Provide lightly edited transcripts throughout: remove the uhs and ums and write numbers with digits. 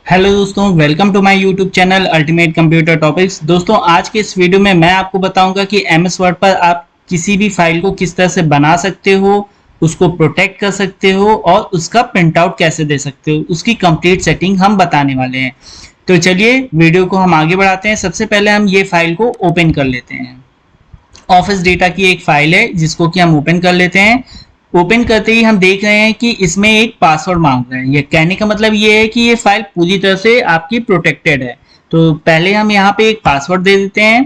Hello दोस्तों, welcome to my YouTube channel ultimate computer topics. दोस्तों, आज के इस वीडियो में मैं आपको बताऊंगा कि एमएस वर्ड पर आप किसी भी फाइल को किस तरह से बना सकते हो, उसको प्रोटेक्ट कर सकते हो और उसका प्रिंट आउट कैसे दे सकते हो। उसकी कंप्लीट सेटिंग हम बताने वाले हैं। तो चलिए वीडियो को हम आगे बढ़ाते हैं। सबसे पहले हम ये फाइल को ओपन कर लेते हैं। ऑफिस डेटा की एक फाइल है जिसको कि हम ओपन कर लेते हैं। ओपन करते ही हम देख रहे हैं कि इसमें एक पासवर्ड मांग रहा है। ये कहने का मतलब ये है कि ये फाइल पूरी तरह से आपकी प्रोटेक्टेड है। तो पहले हम यहाँ पे एक पासवर्ड दे देते हैं।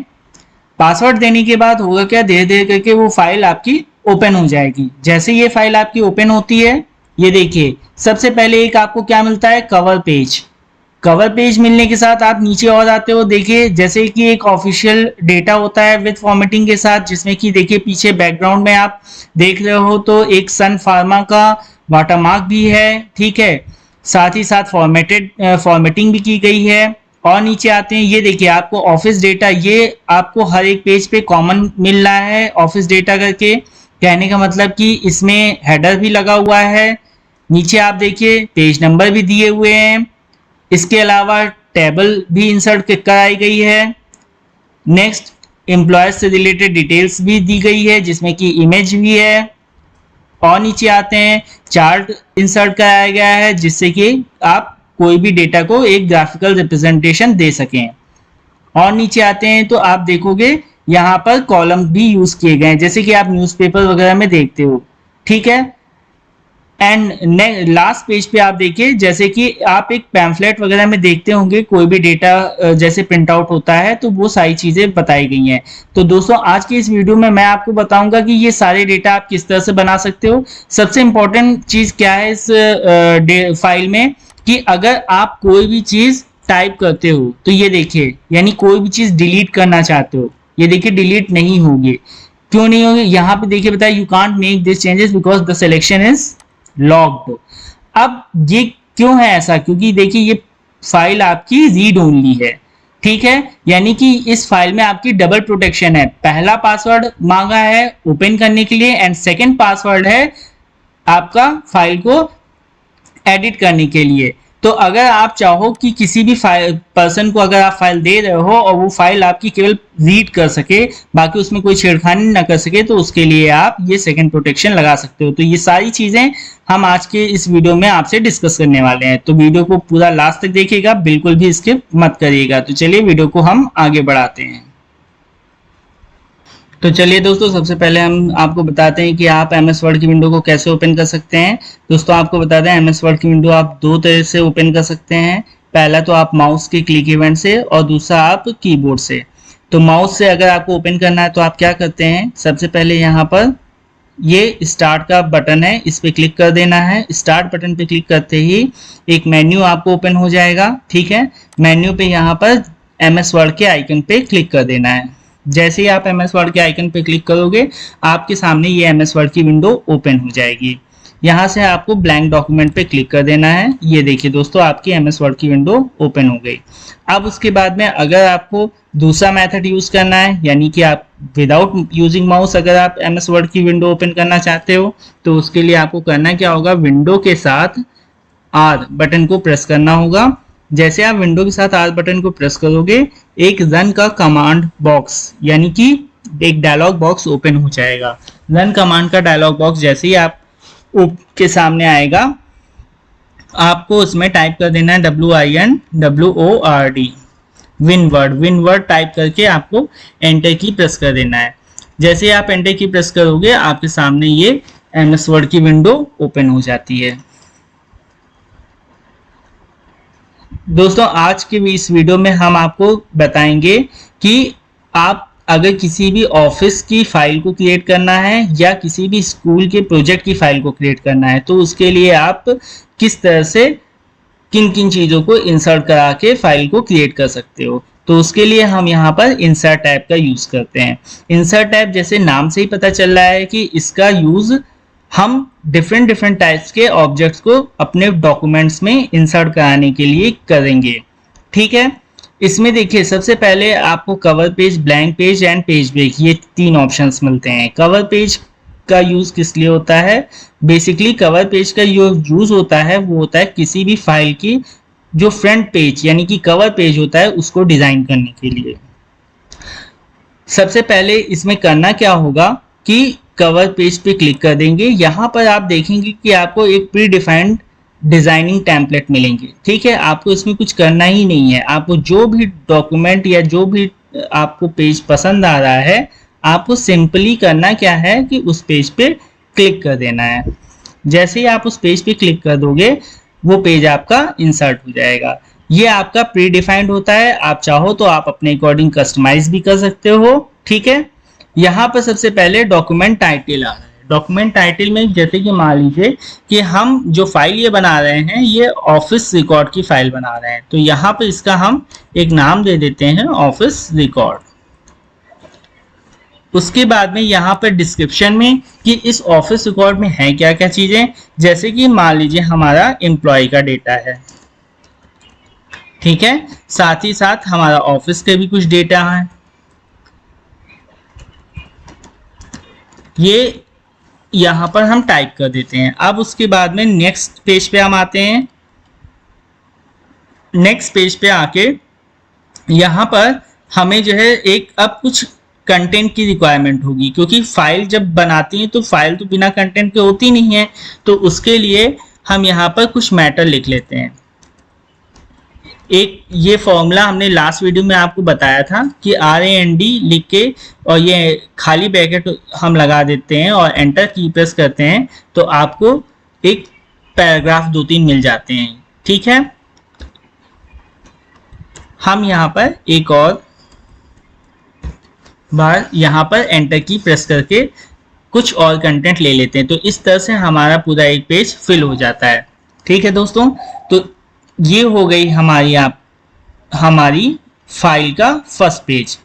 पासवर्ड देने के बाद होगा क्या, धीरे धीरे करके वो फाइल आपकी ओपन हो जाएगी। जैसे ये फाइल आपकी ओपन होती है, ये देखिए सबसे पहले एक आपको क्या मिलता है, कवर पेज। कवर पेज मिलने के साथ आप नीचे और आते हो, देखिए जैसे कि एक ऑफिशियल डेटा होता है विद फॉर्मेटिंग के साथ, जिसमें कि देखिए पीछे बैकग्राउंड में आप देख रहे हो तो एक सन फार्मा का वाटरमार्क भी है, ठीक है। साथ ही साथ फॉर्मेटिंग भी की गई है। और नीचे आते हैं, ये देखिए आपको ऑफिस डेटा, ये आपको हर एक पेज पे कॉमन मिल रहा है ऑफिस डेटा करके। कहने का मतलब कि इसमें हेडर भी लगा हुआ है। नीचे आप देखिए पेज नंबर भी दिए हुए हैं। इसके अलावा टेबल भी इंसर्ट कराई गई है। नेक्स्ट, एम्प्लॉयज से रिलेटेड डिटेल्स भी दी गई है जिसमें कि इमेज भी है। और नीचे आते हैं, चार्ट इंसर्ट कराया गया है जिससे कि आप कोई भी डेटा को एक ग्राफिकल रिप्रेजेंटेशन दे सकें। और नीचे आते हैं तो आप देखोगे यहाँ पर कॉलम भी यूज किए गए हैं जैसे कि आप न्यूज़पेपर वगैरह में देखते हो, ठीक है। एंड लास्ट पेज पे आप देखिए, जैसे कि आप एक पैम्फलेट वगैरह में देखते होंगे कोई भी डेटा जैसे प्रिंट आउट होता है तो वो सारी चीजें बताई गई हैं। तो दोस्तों, आज की इस वीडियो में मैं आपको बताऊंगा कि ये सारे डेटा आप किस तरह से बना सकते हो। सबसे इंपॉर्टेंट चीज क्या है इस फाइल में, कि अगर आप कोई भी चीज टाइप करते हो तो ये देखिए, यानी कोई भी चीज डिलीट करना चाहते हो, ये देखिए डिलीट नहीं होगी। क्यों नहीं होगी, यहाँ पे देखिए बताया, you can't make this changes because the selection is locked. अब ये क्यों है ऐसा, क्योंकि देखिए ये फाइल आपकी रीड ओनली है, ठीक है। यानी कि इस फाइल में आपकी डबल प्रोटेक्शन है। पहला पासवर्ड मांगा है ओपन करने के लिए एंड सेकंड पासवर्ड है आपका फाइल को एडिट करने के लिए। तो अगर आप चाहो कि किसी भी पर्सन को अगर आप फाइल दे रहे हो और वो फाइल आपकी केवल रीड कर सके, बाकी उसमें कोई छेड़खानी ना कर सके, तो उसके लिए आप ये सेकंड प्रोटेक्शन लगा सकते हो। तो ये सारी चीजें हम आज के इस वीडियो में आपसे डिस्कस करने वाले हैं। तो वीडियो को पूरा लास्ट तक देखिएगा, बिल्कुल भी स्किप मत करिएगा। तो चलिए वीडियो को हम आगे बढ़ाते हैं। तो चलिए दोस्तों, सबसे पहले हम आपको बताते हैं कि आप एमएस वर्ड की विंडो को कैसे ओपन कर सकते हैं। दोस्तों, आपको बता दें एमएस वर्ड की विंडो आप दो तरह से ओपन कर सकते हैं। पहला तो आप माउस के क्लिक इवेंट से और दूसरा आप कीबोर्ड से। तो माउस से अगर आपको ओपन करना है तो आप क्या करते हैं, सबसे पहले यहाँ पर ये स्टार्ट का बटन है, इस पर क्लिक कर देना है। स्टार्ट बटन पे क्लिक करते ही एक मेन्यू आपको ओपन हो जाएगा, ठीक है। मेन्यू पे यहाँ पर एमएस वर्ड के आइकन पे क्लिक कर देना है। जैसे ही आप एमएस वर्ड के आइकन पे क्लिक करोगे, आपके सामने ये एमएस वर्ड की विंडो ओपन हो जाएगी। यहाँ से आपको ब्लैंक डॉक्यूमेंट पे क्लिक कर देना है। ये देखिए दोस्तों, आपकी एमएस वर्ड की विंडो ओपन हो गई। अब उसके बाद में अगर आपको दूसरा मेथड यूज करना है, यानी कि आप विदाउट यूजिंग माउस अगर आप एमएस वर्ड की विंडो ओपन करना चाहते हो, तो उसके लिए आपको करना क्या होगा, विंडो के साथ आर बटन को प्रेस करना होगा। जैसे आप विंडो के साथ आर बटन को प्रेस करोगे, एक रन का कमांड बॉक्स यानी कि एक डायलॉग बॉक्स ओपन हो जाएगा। रन कमांड का डायलॉग बॉक्स जैसे ही आप के सामने आएगा, आपको उसमें टाइप कर देना है WINWORD, विन वर्ड टाइप करके आपको एंटर की प्रेस कर देना है। जैसे आप एंटर की प्रेस करोगे, आपके सामने ये एमएस वर्ड की विंडो ओपन हो जाती है। दोस्तों, आज के इस वीडियो में हम आपको बताएंगे कि आप अगर किसी भी ऑफिस की फाइल को क्रिएट करना है या किसी भी स्कूल के प्रोजेक्ट की फाइल को क्रिएट करना है, तो उसके लिए आप किस तरह से किन किन चीज़ों को इंसर्ट करा के फाइल को क्रिएट कर सकते हो। तो उसके लिए हम यहाँ पर इंसर्ट टैब का यूज़ करते हैं। इंसर्ट टैब जैसे नाम से ही पता चल रहा है कि इसका यूज़ हम डिफरेंट टाइप्स के ऑब्जेक्ट्स को अपने डॉक्यूमेंट्स में इंसर्ट कराने के लिए करेंगे, ठीक है। इसमें देखिए सबसे पहले आपको cover page, blank page and page break, ये तीन ऑप्शंस मिलते हैं। कवर पेज का यूज किस लिए होता है, बेसिकली कवर पेज का जो यूज होता है वो होता है किसी भी फाइल की जो फ्रंट पेज यानी कि कवर पेज होता है उसको डिजाइन करने के लिए। सबसे पहले इसमें करना क्या होगा कि कवर पेज पे क्लिक कर देंगे। यहाँ पर आप देखेंगे कि आपको एक प्री डिफाइंड डिजाइनिंग टेम्पलेट मिलेंगे। ठीक है, आपको इसमें कुछ करना ही नहीं है। आपको जो भी डॉक्यूमेंट या जो भी आपको पेज पसंद आ रहा है, आपको सिंपली करना क्या है कि उस पेज पे क्लिक कर देना है। जैसे ही आप उस पेज पे क्लिक कर दोगे वो पेज आपका इंसर्ट हो जाएगा। ये आपका प्री डिफाइंड होता है, आप चाहो तो आप अपने अकॉर्डिंग कस्टमाइज भी कर सकते हो। ठीक है, यहाँ पर सबसे पहले डॉक्यूमेंट टाइटल आ रहा है। डॉक्यूमेंट टाइटल में जैसे कि मान लीजिए कि हम जो फाइल ये बना रहे हैं ये ऑफिस रिकॉर्ड की फाइल बना रहे हैं, तो यहाँ पर इसका हम एक नाम दे देते हैं ऑफिस रिकॉर्ड। उसके बाद में यहाँ पर डिस्क्रिप्शन में कि इस ऑफिस रिकॉर्ड में है क्या क्या चीजें, जैसे कि मान लीजिए हमारा एम्प्लॉय का डेटा है। ठीक है, साथ ही साथ हमारा ऑफिस के भी कुछ डेटा है। ये यहां पर हम टाइप कर देते हैं। अब उसके बाद में नेक्स्ट पेज पे हम आते हैं। नेक्स्ट पेज पे आके यहां पर हमें जो है एक अब कुछ कंटेंट की रिक्वायरमेंट होगी, क्योंकि फाइल जब बनाती हैं तो फाइल तो बिना कंटेंट के होती नहीं है। तो उसके लिए हम यहाँ पर कुछ मैटर लिख लेते हैं। एक ये फॉर्मूला हमने लास्ट वीडियो में आपको बताया था कि RAND लिख के और ये खाली ब्रैकेट हम लगा देते हैं और एंटर की प्रेस करते हैं तो आपको एक पैराग्राफ 2-3 मिल जाते हैं। ठीक है, हम यहाँ पर एक और बार यहाँ पर एंटर की प्रेस करके कुछ और कंटेंट ले लेते हैं, तो इस तरह से हमारा पूरा एक पेज फिल हो जाता है। ठीक है दोस्तों, तो ये हो गई हमारी फाइल का फर्स्ट पेज।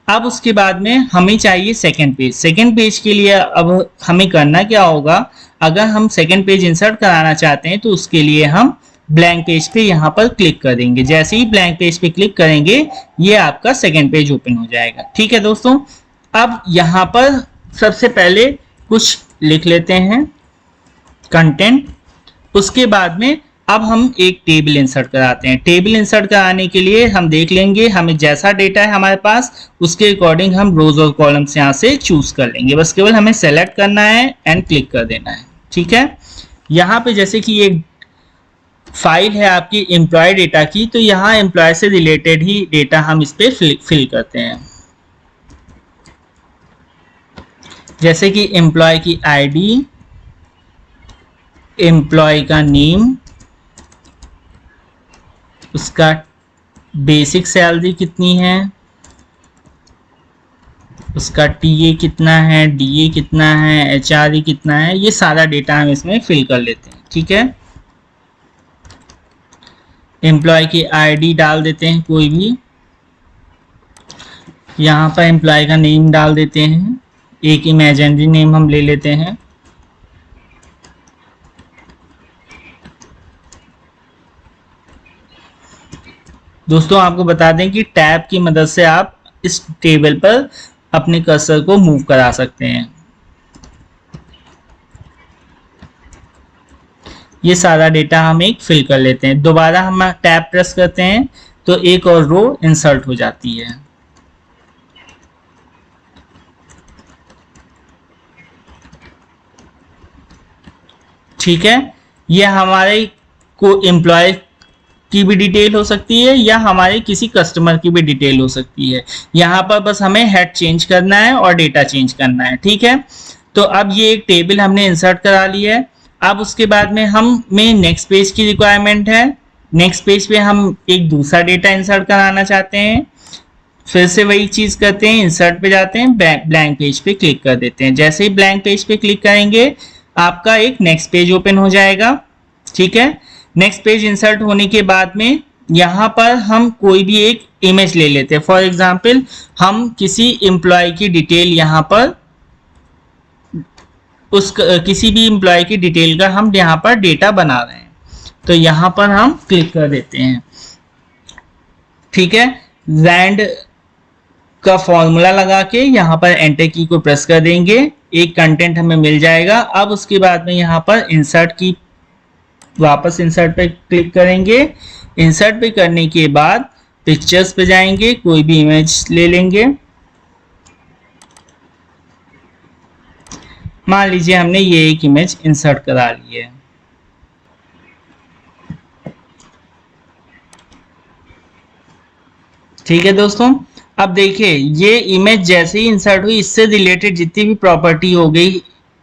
अब उसके बाद में हमें चाहिए सेकंड पेज। सेकंड पेज के लिए अब हमें करना क्या होगा, अगर हम सेकंड पेज इंसर्ट कराना चाहते हैं तो उसके लिए हम ब्लैंक पेज पे यहाँ पर क्लिक कर देंगे। जैसे ही ब्लैंक पेज पे क्लिक करेंगे ये आपका सेकंड पेज ओपन हो जाएगा। ठीक है दोस्तों, अब यहाँ पर सबसे पहले कुछ लिख लेते हैं कंटेंट। उसके बाद में अब हम एक टेबल इंसर्ट कराते हैं। टेबल इंसर्ट कराने के लिए हम देख लेंगे हमें जैसा डेटा है हमारे पास उसके अकॉर्डिंग हम रोज और कॉलम्स यहाँ से चूज कर लेंगे। बस केवल हमें सेलेक्ट करना है एंड क्लिक कर देना है। ठीक है, यहाँ पे जैसे कि एक फाइल है आपकी एम्प्लॉय डेटा की, तो यहाँ एम्प्लॉय से रिलेटेड ही डेटा हम इस पे फिल करते हैं। जैसे कि एम्प्लॉय की आईडी, एम्प्लॉय का नेम, उसका बेसिक सैलरी कितनी है, उसका टीए कितना है, डीए कितना है, एचआरए कितना है, ये सारा डेटा हम इसमें फिल कर लेते हैं। ठीक है, एम्प्लॉय की आईडी डाल देते हैं कोई भी, यहाँ पर एम्प्लॉय का नेम डाल देते हैं, एक इमेजिनरी नेम हम ले लेते हैं। दोस्तों आपको बता दें कि टैब की मदद से आप इस टेबल पर अपने कर्सर को मूव करा सकते हैं। ये सारा डेटा हम एक फिल कर लेते हैं। दोबारा हम टैब प्रेस करते हैं तो एक और रो इंसर्ट हो जाती है। ठीक है, ये हमारे को एम्प्लॉय की भी डिटेल हो सकती है या हमारे किसी कस्टमर की भी डिटेल हो सकती है। यहाँ पर बस हमें हेड चेंज करना है और डेटा चेंज करना है। ठीक है, तो अब ये एक टेबल हमने इंसर्ट करा ली है। अब उसके बाद में हमें नेक्स्ट पेज की रिक्वायरमेंट है। नेक्स्ट पेज पे हम एक दूसरा डेटा इंसर्ट कराना चाहते हैं। फिर से वही चीज करते हैं, इंसर्ट पे जाते हैं, ब्लैंक पेज पे क्लिक कर देते हैं। जैसे ही ब्लैंक पेज पे क्लिक करेंगे आपका एक नेक्स्ट पेज ओपन हो जाएगा। ठीक है, नेक्स्ट पेज इंसर्ट होने के बाद में यहाँ पर हम कोई भी एक इमेज ले लेते हैं। फॉर एग्जांपल हम किसी एम्प्लॉय की डिटेल यहाँ पर किसी भी एम्प्लॉय की डिटेल का हम यहाँ पर डेटा बना रहे हैं, तो यहाँ पर हम क्लिक कर देते हैं। ठीक है, रैंड का फॉर्मूला लगा के यहाँ पर एंटर की को प्रेस कर देंगे, एक कंटेंट हमें मिल जाएगा। अब उसके बाद में यहाँ पर इंसर्ट की वापस इंसर्ट पे क्लिक करेंगे। इंसर्ट पे करने के बाद पिक्चर्स पे जाएंगे, कोई भी इमेज ले लेंगे। मान लीजिए हमने ये एक इमेज इंसर्ट करा ली है। ठीक है दोस्तों, अब देखिए ये इमेज जैसे ही इंसर्ट हुई, इससे रिलेटेड जितनी भी प्रॉपर्टी हो गई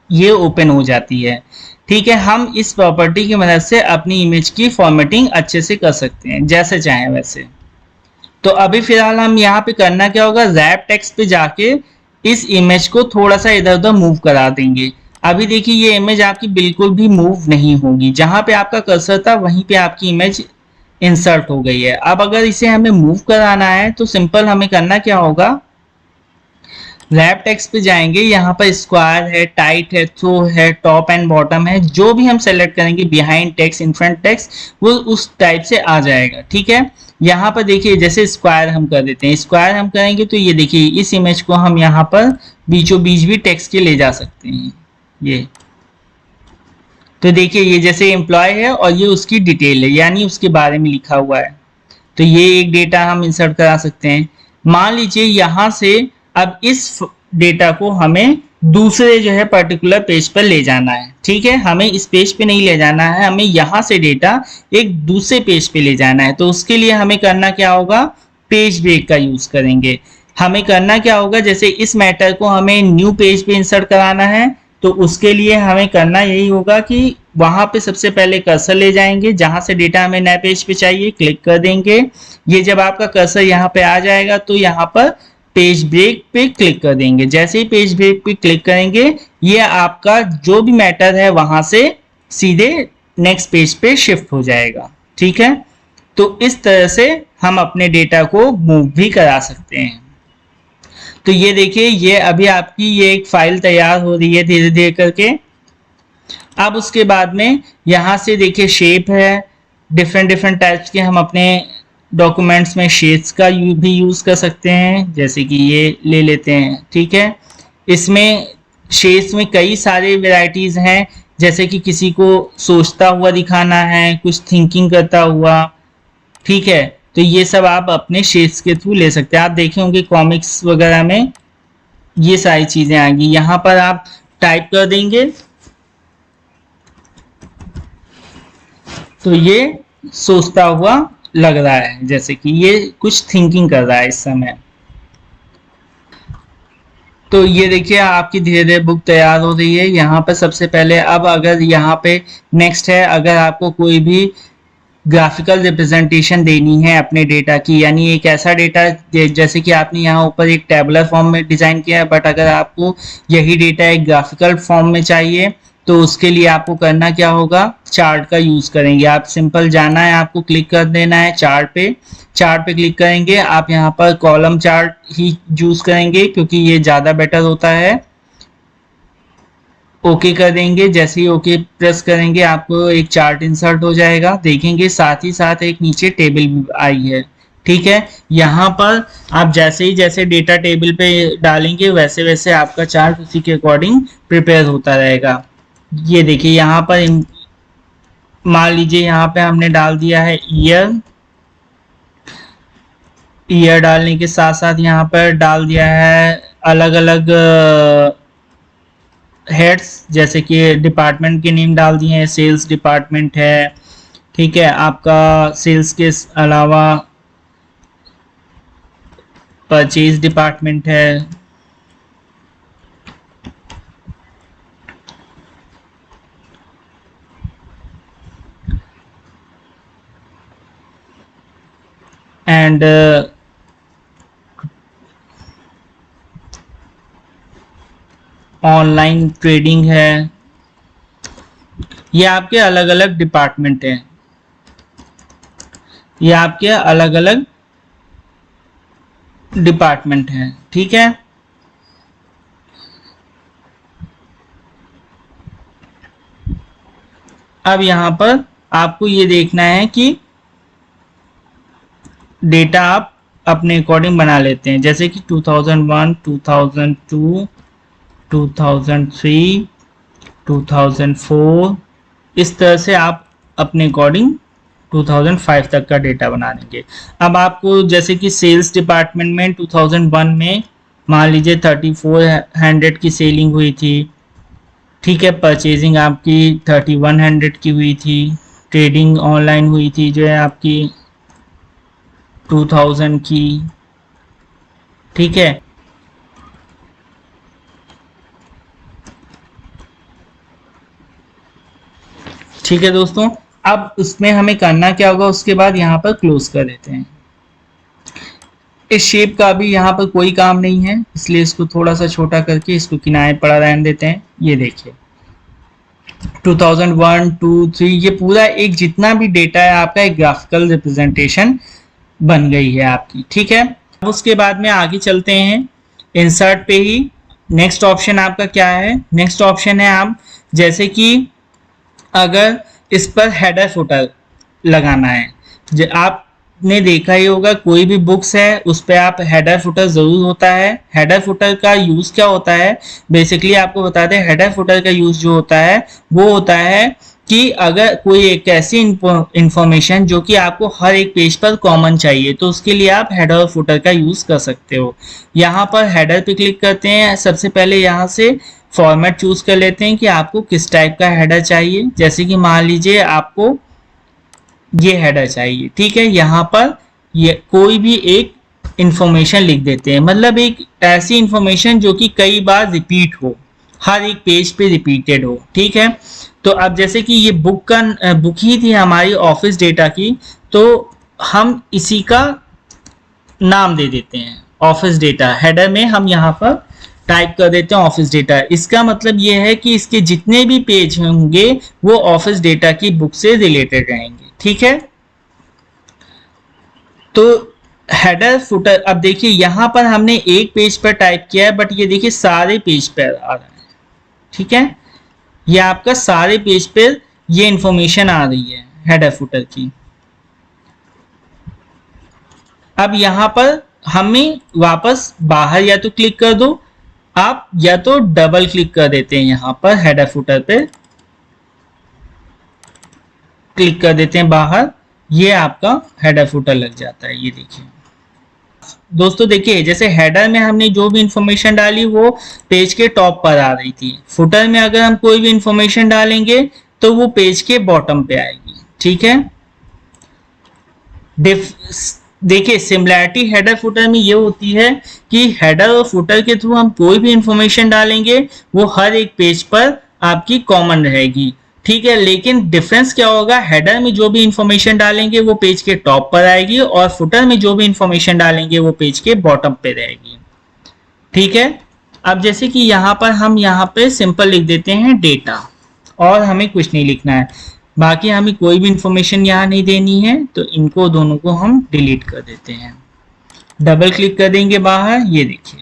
ये ओपन हो जाती है। ठीक है, हम इस प्रॉपर्टी की मदद से अपनी इमेज की फॉर्मेटिंग अच्छे से कर सकते हैं, जैसे चाहें वैसे। तो अभी फिलहाल हम यहाँ पे करना क्या होगा, रैप टेक्स्ट पे जाके इस इमेज को थोड़ा सा इधर उधर मूव करा देंगे। अभी देखिए ये इमेज आपकी बिल्कुल भी मूव नहीं होगी, जहां पे आपका कर्सर था वहीं पे आपकी इमेज इंसर्ट हो गई है। अब अगर इसे हमें मूव कराना है तो सिंपल हमें करना क्या होगा, रैप टेक्स्ट पे जाएंगे, यहाँ पर स्क्वायर है, टाइट है, थ्रो है, टॉप एंड बॉटम है, जो भी हम सेलेक्ट करेंगे, behind text, in front text, वो उस टाइप से आ जाएगा। ठीक है, यहाँ पर देखिए जैसे स्क्वायर हम कर देते हैं, स्क्वायर हम करेंगे तो ये देखिए इस इमेज को हम यहाँ पर बीचों बीच भी टेक्स्ट के ले जा सकते हैं। ये तो देखिए ये जैसे एम्प्लॉय है और ये उसकी डिटेल है, यानी उसके बारे में लिखा हुआ है। तो ये एक डेटा हम इंसर्ट करा सकते हैं। मान लीजिए यहाँ से अब इस डेटा को हमें दूसरे जो है पर्टिकुलर पेज पर ले जाना है। ठीक है, हमें इस पेज पे नहीं ले जाना है, हमें यहाँ से डेटा एक दूसरे पेज पे ले जाना है। तो उसके लिए हमें करना क्या होगा, पेज ब्रेक का यूज करेंगे। हमें करना क्या होगा, जैसे इस मैटर को हमें न्यू पेज पे इंसर्ट कराना है, तो उसके लिए हमें करना यही होगा कि वहां पे सबसे पहले कर्सर ले जाएंगे, जहां से डेटा हमें नए पेज पे चाहिए, क्लिक कर देंगे। ये जब आपका कर्सर यहाँ पे आ जाएगा तो यहाँ पर पेज ब्रेक पे क्लिक कर देंगे। जैसे ही पेज ब्रेक पे क्लिक करेंगे, ये आपका जो भी मैटर है वहां से सीधे नेक्स्ट पेज पे शिफ्ट हो जाएगा। ठीक है, तो इस तरह से हम अपने डेटा को मूव भी करा सकते हैं। तो ये देखिए ये अभी आपकी ये एक फाइल तैयार हो रही है धीरे धीरे करके। अब उसके बाद में यहाँ से देखिए शेप है, डिफरेंट डिफरेंट टाइप्स के हम अपने डॉक्यूमेंट्स में शेप्स का भी यूज कर सकते हैं, जैसे कि ये ले लेते हैं। ठीक है, इसमें शेप्स में कई सारे वेराइटीज हैं, जैसे कि किसी को सोचता हुआ दिखाना है, कुछ थिंकिंग करता हुआ। ठीक है, तो ये सब आप अपने शेप्स के थ्रू ले सकते हैं। आप देखे होंगे कॉमिक्स वगैरह में ये सारी चीजें आएंगी। यहाँ पर आप टाइप कर देंगे तो ये सोचता हुआ लग रहा है, जैसे कि ये कुछ थिंकिंग कर रहा है इस समय। तो ये देखिए आपकी धीरे धीरे बुक तैयार हो रही है। यहाँ पर सबसे पहले अब अगर यहाँ पे नेक्स्ट है, अगर आपको कोई भी ग्राफिकल रिप्रेजेंटेशन देनी है अपने डेटा की, यानी एक ऐसा डेटा जैसे कि आपने यहाँ ऊपर एक टेबुलर फॉर्म में डिजाइन किया है, बट अगर आपको यही डेटा एक ग्राफिकल फॉर्म में चाहिए तो उसके लिए आपको करना क्या होगा, चार्ट का यूज करेंगे। आप सिंपल जाना है, आपको क्लिक कर देना है चार्ट पे, चार्ट पे क्लिक करेंगे। आप यहाँ पर कॉलम चार्ट ही यूज करेंगे क्योंकि ये ज्यादा बेटर होता है। ओके कर देंगे, जैसे ही ओके प्रेस करेंगे आपको एक चार्ट इंसर्ट हो जाएगा। देखेंगे साथ ही साथ एक नीचे टेबल भी आई है। ठीक है, यहाँ पर आप जैसे ही जैसे डेटा टेबल पे डालेंगे वैसे वैसे आपका चार्ट उसी के अकॉर्डिंग प्रिपेयर होता रहेगा। ये देखिए यहाँ पर मान लीजिए यहाँ पे हमने डाल दिया है ईयर, ईयर डालने के साथ साथ यहाँ पर डाल दिया है अलग अलग हेड्स, जैसे कि डिपार्टमेंट के नेम डाल दिए हैं। सेल्स डिपार्टमेंट है, ठीक है, आपका सेल्स के अलावा परचेज डिपार्टमेंट है, एंड ऑनलाइन ट्रेडिंग है। ये आपके अलग अलग डिपार्टमेंट हैं, ये आपके अलग अलग डिपार्टमेंट हैं। ठीक है, अब यहां पर आपको ये देखना है कि डेटा आप अपने अकॉर्डिंग बना लेते हैं, जैसे कि 2001, 2002, 2003, 2004, इस तरह से आप अपने अकॉर्डिंग 2005 तक का डेटा बना देंगे। अब आपको जैसे कि सेल्स डिपार्टमेंट में 2001 में मान लीजिए 3400 की सेलिंग हुई थी, ठीक है। परचेजिंग आपकी 3100 की हुई थी, ट्रेडिंग ऑनलाइन हुई थी जो है आपकी 2000 की, ठीक है। ठीक है दोस्तों, अब उसमें हमें करना क्या होगा, उसके बाद यहाँ पर क्लोज कर देते हैं। इस शेप का अभी यहाँ पर कोई काम नहीं है, इसलिए इसको थोड़ा सा छोटा करके इसको किनारे पड़ा रहने देते हैं। ये देखिए 2001, 2, 3 ये पूरा एक जितना भी डेटा है आपका एक ग्राफिकल रिप्रेजेंटेशन बन गई है आपकी, ठीक है। अब उसके बाद में आगे चलते हैं इंसर्ट पे ही। नेक्स्ट ऑप्शन आपका क्या है, नेक्स्ट ऑप्शन है आप जैसे कि अगर इस पर हेडर फुटर लगाना है, आपने देखा ही होगा कोई भी बुक्स है उस पर आप हेडर फुटर जरूर होता है। हेडर फुटर का यूज क्या होता है, बेसिकली आपको बता दें, हेडर फुटर का यूज जो होता है वो होता है कि अगर कोई एक ऐसी इंफॉर्मेशन जो कि आपको हर एक पेज पर कॉमन चाहिए तो उसके लिए आप हेडर और फुटर का यूज कर सकते हो। यहाँ पर हेडर पे क्लिक करते हैं, सबसे पहले यहाँ से फॉर्मेट चूज कर लेते हैं कि आपको किस टाइप का हेडर चाहिए। जैसे कि मान लीजिए आपको ये हेडर चाहिए, ठीक है। यहाँ पर ये कोई भी एक इंफॉर्मेशन लिख देते हैं, मतलब एक ऐसी इंफॉर्मेशन जो कि कई बार रिपीट हो, हर एक पेज पे रिपीटेड हो, ठीक है। तो अब जैसे कि ये बुक ही थी हमारी ऑफिस डेटा की, तो हम इसी का नाम दे देते हैं ऑफिस डेटा। हेडर में हम यहाँ पर टाइप कर देते हैं ऑफिस डेटा। इसका मतलब ये है कि इसके जितने भी पेज होंगे वो ऑफिस डेटा की बुक से रिलेटेड रहेंगे, ठीक है। तो हेडर फुटर, अब देखिए यहाँ पर हमने एक पेज पर टाइप किया है, बट ये देखिए सारे पेज पर आ रहा है, ठीक है। ये आपका सारे पेज पर ये इंफॉर्मेशन आ रही है हेडर फुटर की। अब यहाँ पर हमें वापस बाहर या तो क्लिक कर दो आप, या तो डबल क्लिक कर देते हैं, यहाँ पर हेडर फुटर पे क्लिक कर देते हैं बाहर, ये आपका हेडर फुटर लग जाता है। ये देखिए दोस्तों, देखिए जैसे हेडर में हमने जो भी इंफॉर्मेशन डाली वो पेज के टॉप पर आ रही थी, फुटर में अगर हम कोई भी इंफॉर्मेशन डालेंगे तो वो पेज के बॉटम पे आएगी, ठीक है। देखिए सिमिलैरिटी हेडर फुटर में ये होती है कि हेडर और फुटर के थ्रू हम कोई भी इंफॉर्मेशन डालेंगे वो हर एक पेज पर आपकी कॉमन रहेगी, ठीक है। लेकिन डिफरेंस क्या होगा, हेडर में जो भी इंफॉर्मेशन डालेंगे वो पेज के टॉप पर आएगी और फुटर में जो भी इंफॉर्मेशन डालेंगे वो पेज के बॉटम पे रहेगी, ठीक है। अब जैसे कि यहाँ पर हम यहाँ पे सिंपल लिख देते हैं डेटा, और हमें कुछ नहीं लिखना है, बाकी हमें कोई भी इंफॉर्मेशन यहाँ नहीं देनी है, तो इनको दोनों को हम डिलीट कर देते हैं। डबल क्लिक कर देंगे बाहर, ये देखिए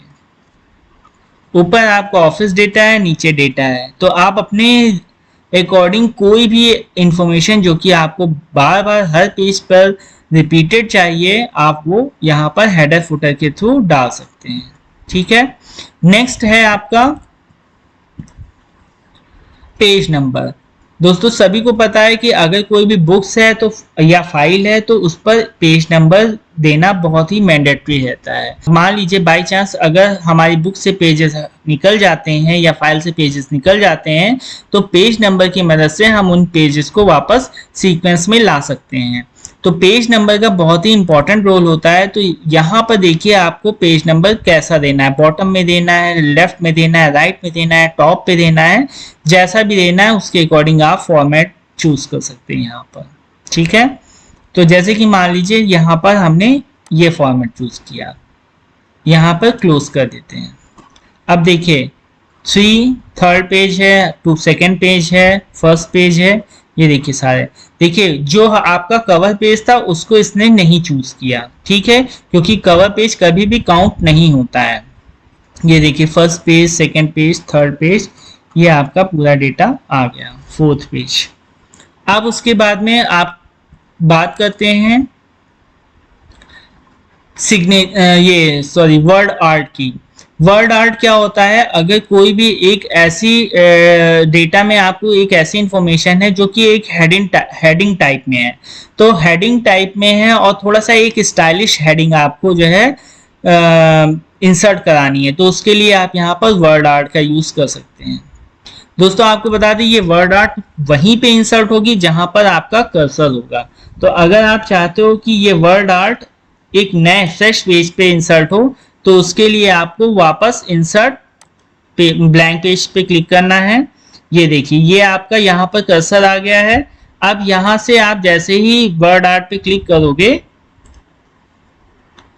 ऊपर आपका ऑफिस डेटा है, नीचे डेटा है। तो आप अपने अकॉर्डिंग कोई भी इंफॉर्मेशन जो कि आपको बार बार हर पेज पर रिपीटेड चाहिए, आप वो यहाँ पर हेडर फुटर के थ्रू डाल सकते हैं, ठीक है। नेक्स्ट है आपका पेज नंबर। दोस्तों सभी को पता है कि अगर कोई भी बुक्स है तो या फाइल है तो उस पर पेज नंबर देना बहुत ही मैंडेटरी रहता है। मान लीजिए बाय चांस अगर हमारी बुक से पेजेस निकल जाते हैं या फाइल से पेजेस निकल जाते हैं तो पेज नंबर की मदद से हम उन पेजेस को वापस सीक्वेंस में ला सकते हैं। तो पेज नंबर का बहुत ही इंपॉर्टेंट रोल होता है। तो यहाँ पर देखिए आपको पेज नंबर कैसा देना है, बॉटम में देना है, लेफ्ट में देना है, राइट में देना है, टॉप पे देना है, जैसा भी देना है उसके अकॉर्डिंग आप फॉर्मेट चूज कर सकते हैं यहाँ पर, ठीक है। तो जैसे कि मान लीजिए यहाँ पर हमने ये फॉर्मेट चूज किया, यहाँ पर क्लोज कर देते हैं। अब देखिए 3 थर्ड पेज है, 2 सेकेंड पेज है, फर्स्ट पेज है, ये देखिए सारे। देखिए जो आपका कवर पेज था उसको इसने नहीं चूज किया, ठीक है, क्योंकि कवर पेज कभी भी काउंट नहीं होता है। ये देखिए first page, second page, third page, ये आपका पूरा डेटा आ गया, फोर्थ पेज। अब उसके बाद में आप बात करते हैं वर्ड आर्ट की। वर्ड आर्ट क्या होता है, अगर कोई भी एक ऐसी डेटा में आपको एक ऐसी इंफॉर्मेशन है जो कि एक हेडिंग टाइप में है, तो हेडिंग टाइप में है और थोड़ा सा एक स्टाइलिश हेडिंग आपको जो है इंसर्ट करानी है, तो उसके लिए आप यहाँ पर वर्ड आर्ट का यूज कर सकते हैं। दोस्तों आपको बता दें, ये वर्ड आर्ट वहीं पे इंसर्ट होगी जहां पर आपका कर्सर होगा। तो अगर आप चाहते हो कि ये वर्ड आर्ट एक नए फ्रेश पेज पे इंसर्ट हो, तो उसके लिए आपको वापस इंसर्ट पे ब्लैंक पेज पे क्लिक करना है। ये देखिए, ये आपका यहाँ पर कर्सर आ गया है। अब यहाँ से आप जैसे ही वर्ड आर्ट पे क्लिक करोगे,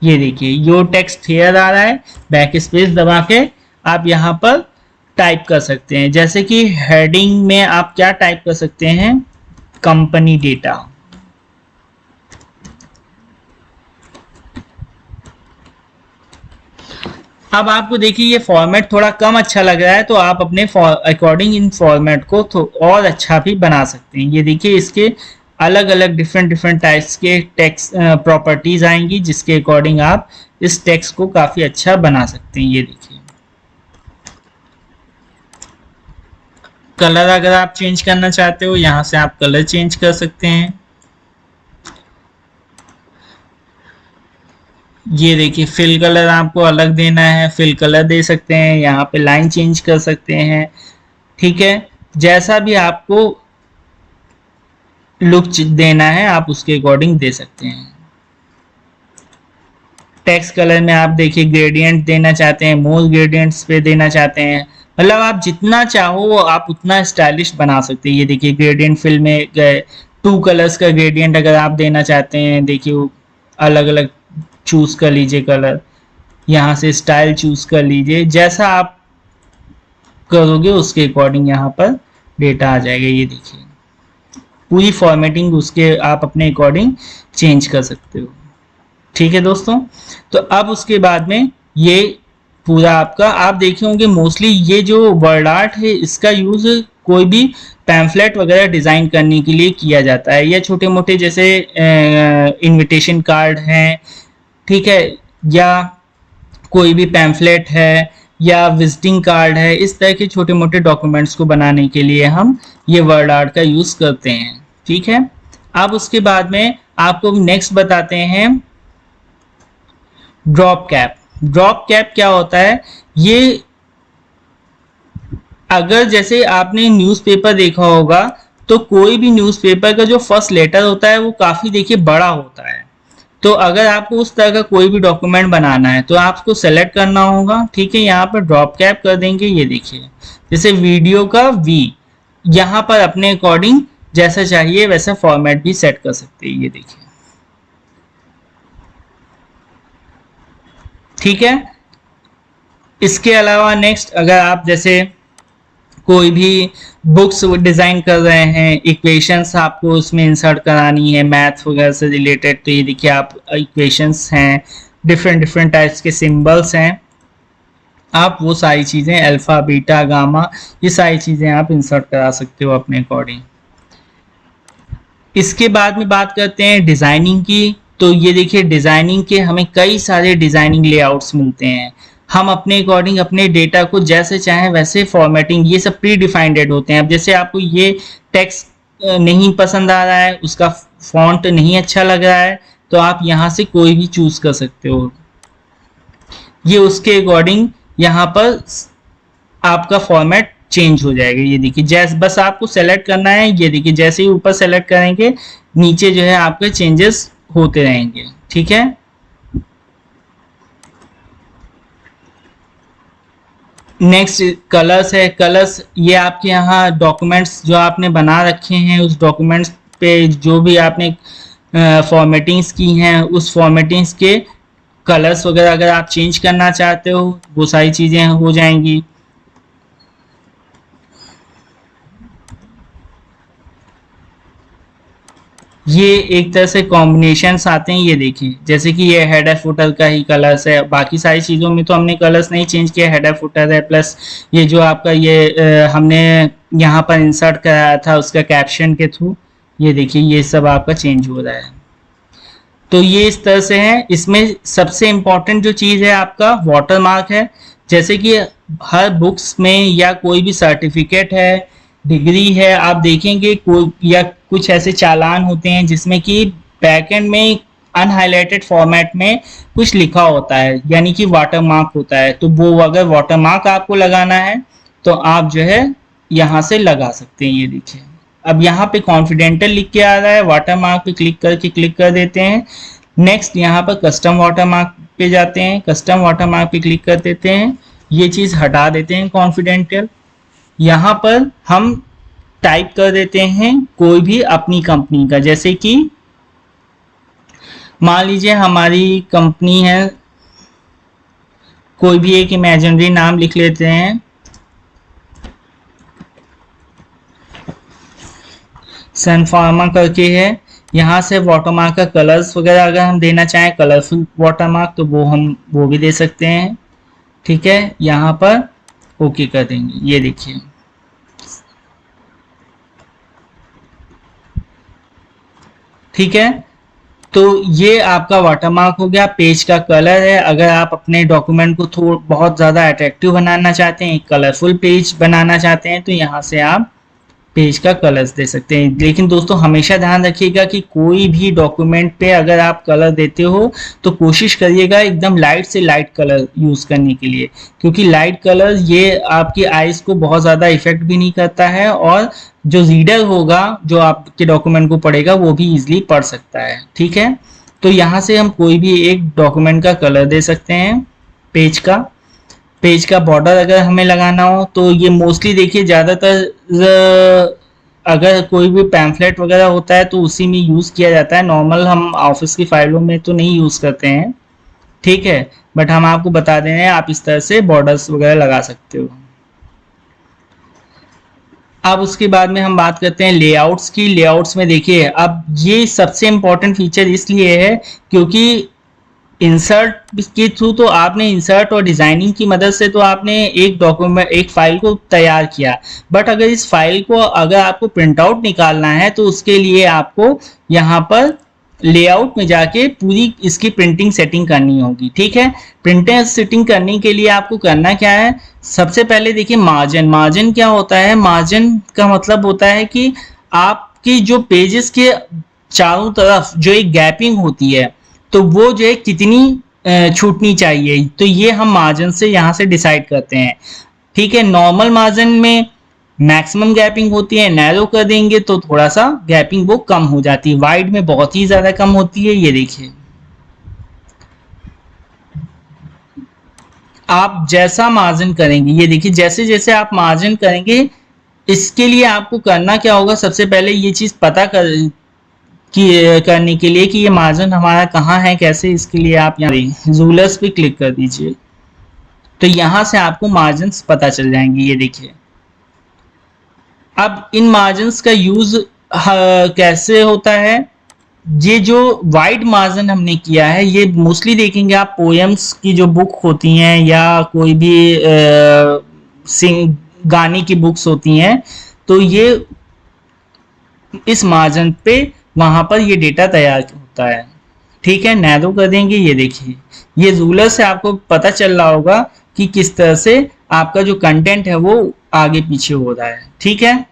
ये देखिए योर टेक्स्ट हियर आ रहा है, बैक स्पेस दबा के आप यहाँ पर टाइप कर सकते हैं। जैसे कि हेडिंग में आप क्या टाइप कर सकते हैं, कंपनी डेटा। अब आपको देखिए ये फॉर्मेट थोड़ा कम अच्छा लग रहा है, तो आप अपने अकॉर्डिंग इन फॉर्मेट को और अच्छा भी बना सकते हैं। ये देखिए इसके अलग अलग डिफरेंट टाइप्स के टेक्स्ट प्रॉपर्टीज आएंगी, जिसके अकॉर्डिंग आप इस टेक्स्ट को काफी अच्छा बना सकते हैं। ये देखिए कलर अगर आप चेंज करना चाहते हो, यहाँ से आप कलर चेंज कर सकते हैं। ये देखिए फिल कलर आपको अलग देना है, फिल कलर दे सकते हैं, यहाँ पे लाइन चेंज कर सकते हैं। ठीक है, जैसा भी आपको लुक देना है आप उसके अकॉर्डिंग दे सकते हैं। टेक्स्ट कलर में आप देखिए ग्रेडियंट देना चाहते हैं, मोर ग्रेडियंट्स पे देना चाहते हैं, मतलब आप जितना चाहो आप उतना स्टाइलिश बना सकते हैं। ये देखिए ग्रेडियंट फिल में 2 कलर्स का ग्रेडियंट अगर आप देना चाहते हैं, देखिए अलग अलग चूज कर लीजिए कलर, यहाँ से स्टाइल चूज कर लीजिए, जैसा आप करोगे उसके अकॉर्डिंग यहाँ पर डेटा आ जाएगा। ये देखिए पूरी फॉर्मेटिंग उसके आप अपने अकॉर्डिंग चेंज कर सकते हो। ठीक है दोस्तों, तो अब उसके बाद में ये पूरा आपका आप देखे होंगे मोस्टली ये जो वर्ड आर्ट है इसका यूज कोई भी पैम्फलेट वगैरह डिजाइन करने के लिए किया जाता है, या छोटे मोटे जैसे इनविटेशन कार्ड हैं, ठीक है, या कोई भी पैम्फलेट है या विजिटिंग कार्ड है, इस तरह के छोटे मोटे डॉक्यूमेंट्स को बनाने के लिए हम ये वर्ड आर्ट का यूज करते हैं। ठीक है, अब उसके बाद में आपको नेक्स्ट बताते हैं ड्रॉप कैप। ड्रॉप कैप क्या होता है, ये अगर जैसे आपने न्यूज़पेपर देखा होगा, तो कोई भी न्यूज़पेपर का जो फर्स्ट लेटर होता है वो काफी देखिए बड़ा होता है। तो अगर आपको उस तरह का कोई भी डॉक्यूमेंट बनाना है तो आपको सेलेक्ट करना होगा। ठीक है, यहाँ पर ड्रॉप कैप कर देंगे। ये देखिए जैसे वीडियो का वी, यहाँ पर अपने अकॉर्डिंग जैसा चाहिए वैसा फॉर्मेट भी सेट कर सकते हैं। ये देखिए ठीक है, इसके अलावा नेक्स्ट अगर आप जैसे कोई भी बुक्स डिजाइन कर रहे हैं, इक्वेशंस आपको उसमें इंसर्ट करानी है मैथ वगैरह से रिलेटेड, तो ये देखिए आप इक्वेशंस हैं, डिफरेंट टाइप्स के सिंबल्स हैं, आप वो सारी चीजें अल्फा बीटा गामा ये सारी चीजें आप इंसर्ट करा सकते हो अपने अकॉर्डिंग। इसके बाद में बात करते हैं डिजाइनिंग की। तो ये देखिए डिजाइनिंग के हमें कई सारे डिजाइनिंग लेआउट्स मिलते हैं, हम अपने अकॉर्डिंग अपने डेटा को जैसे चाहें वैसे फॉर्मेटिंग, ये सब प्री डिफाइंड होते हैं। अब जैसे आपको ये टेक्स्ट नहीं पसंद आ रहा है, उसका फॉन्ट नहीं अच्छा लग रहा है, तो आप यहाँ से कोई भी चूज कर सकते हो, ये उसके अकॉर्डिंग यहाँ पर आपका फॉर्मेट चेंज हो जाएगा। ये देखिए जैसे बस आपको सेलेक्ट करना है, ये देखिए जैसे ही ऊपर सेलेक्ट करेंगे नीचे जो है आपके चेंजेस होते रहेंगे। ठीक है, नेक्स्ट कलर्स है। कलर्स ये आपके यहाँ डॉक्यूमेंट्स जो आपने बना रखे हैं उस डॉक्यूमेंट्स पे जो भी आपने फॉर्मेटिंग्स की हैं उस फॉर्मेटिंग्स के कलर्स वगैरह अगर आप चेंज करना चाहते हो वो सारी चीज़ें हो जाएंगी। ये एक तरह से कॉम्बिनेशंस आते हैं। ये देखिए जैसे कि ये हेडर फुटर का ही कलर्स है, बाकी सारी चीज़ों में तो हमने कलर्स नहीं चेंज किया, हेडर फुटर है प्लस ये जो आपका ये हमने यहाँ पर इंसर्ट कराया था उसका कैप्शन के थ्रू, ये देखिए ये सब आपका चेंज हो रहा है। तो ये इस तरह से है। इसमें सबसे इम्पोर्टेंट जो चीज़ है आपका वाटर मार्क है। जैसे कि हर बुक्स में या कोई भी सर्टिफिकेट है, डिग्री है, आप देखेंगे कोई या कुछ ऐसे चालान होते हैं जिसमें कि बैकएंड में अनहाइलाइटेड फॉर्मेट में कुछ लिखा होता है, यानी कि वाटरमार्क होता है। तो वो अगर वाटरमार्क आपको लगाना है तो आप जो है यहाँ से लगा सकते हैं। ये देखिए, अब यहाँ पे कॉन्फिडेंटल लिख के आ रहा है, वाटरमार्क पे क्लिक कर देते हैं। नेक्स्ट यहाँ पर कस्टम वाटरमार्क पे जाते हैं, कस्टम वाटरमार्क पे क्लिक कर देते हैं, ये चीज़ हटा देते हैं कॉन्फिडेंशियल। यहाँ पर हम टाइप कर देते हैं कोई भी अपनी कंपनी का, जैसे कि मान लीजिए हमारी कंपनी है, कोई भी एक इमेजिनरी नाम लिख लेते हैं, सन फार्मा करके है। यहाँ से वाटरमार्क का कलर्स वगैरह अगर हम देना चाहें कलरफुल वाटरमार्क तो वो भी दे सकते हैं। ठीक है, यहाँ पर ओके कर देंगे। ये देखिए, ठीक है, तो ये आपका वाटरमार्क हो गया। पेज का कलर है, अगर आप अपने डॉक्यूमेंट को थोड़ा बहुत ज़्यादा अट्रैक्टिव बनाना चाहते हैं, कलरफुल पेज बनाना चाहते हैं, तो यहाँ से आप पेज का कलर्स दे सकते हैं। लेकिन दोस्तों हमेशा ध्यान रखिएगा कि कोई भी डॉक्यूमेंट पे अगर आप कलर देते हो तो कोशिश करिएगा एकदम लाइट से लाइट कलर यूज़ करने के लिए, क्योंकि लाइट कलर ये आपकी आइज़ को बहुत ज़्यादा इफेक्ट भी नहीं करता है, और जो रीडर होगा जो आपके डॉक्यूमेंट को पढ़ेगा वो भी इजीली पढ़ सकता है। ठीक है, तो यहाँ से हम कोई भी एक डॉक्यूमेंट का कलर दे सकते हैं। पेज का बॉर्डर अगर हमें लगाना हो तो ये मोस्टली देखिए ज़्यादातर अगर कोई भी पैम्फलेट वगैरह होता है तो उसी में यूज़ किया जाता है। नॉर्मल हम ऑफिस की फाइलों में तो नहीं यूज़ करते हैं, ठीक है, बट हम आपको बता दे रहे हैं आप इस तरह से बॉर्डर्स वगैरह लगा सकते हो। अब उसके बाद में हम बात करते हैं लेआउट्स की। लेआउट्स में देखिए, अब ये सबसे इम्पोर्टेंट फीचर इसलिए है क्योंकि इंसर्ट के थ्रू तो आपने इंसर्ट और डिजाइनिंग की मदद से तो आपने एक डॉक्यूमेंट एक फाइल को तैयार किया, बट अगर इस फाइल को अगर आपको प्रिंट आउट निकालना है तो उसके लिए आपको यहाँ पर लेआउट में जाके पूरी इसकी प्रिंटिंग सेटिंग करनी होगी। ठीक है, प्रिंटिंग सेटिंग करने के लिए आपको करना क्या है, सबसे पहले देखिए मार्जिन क्या होता है। मार्जिन का मतलब होता है कि आपकी जो पेजेस के चारों तरफ जो एक गैपिंग होती है तो वो जो है कितनी छूटनी चाहिए, तो ये हम मार्जिन से यहाँ से डिसाइड करते हैं। ठीक है, नॉर्मल मार्जिन में मैक्सिमम गैपिंग होती है, नैरो कर देंगे तो थोड़ा सा गैपिंग वो कम हो जाती है, वाइड में बहुत ही ज्यादा कम होती है। ये देखिए, आप जैसा मार्जिन करेंगे, ये देखिए जैसे जैसे आप मार्जिन करेंगे, इसके लिए आपको करना क्या होगा, सबसे पहले ये चीज पता करने के लिए कि ये मार्जिन हमारा कहाँ है कैसे, इसके लिए आप यहाँ रूलर्स पे क्लिक कर दीजिए, तो यहाँ से आपको मार्जिन्स पता चल जाएंगे। ये देखिए, अब इन मार्जिन्स का यूज कैसे होता है, ये जो वाइड मार्जिन हमने किया है ये मोस्टली देखेंगे आप पोएम्स की जो बुक होती हैं या कोई भी गाने की बुक्स होती हैं, तो ये इस मार्जिन पे वहां पर ये डेटा तैयार होता है। ठीक है, नैरो कर देंगे। ये देखिए, ये रूलर से आपको पता चल रहा होगा कि किस तरह से आपका जो कंटेंट है वो आगे पीछे हो रहा है। ठीक है,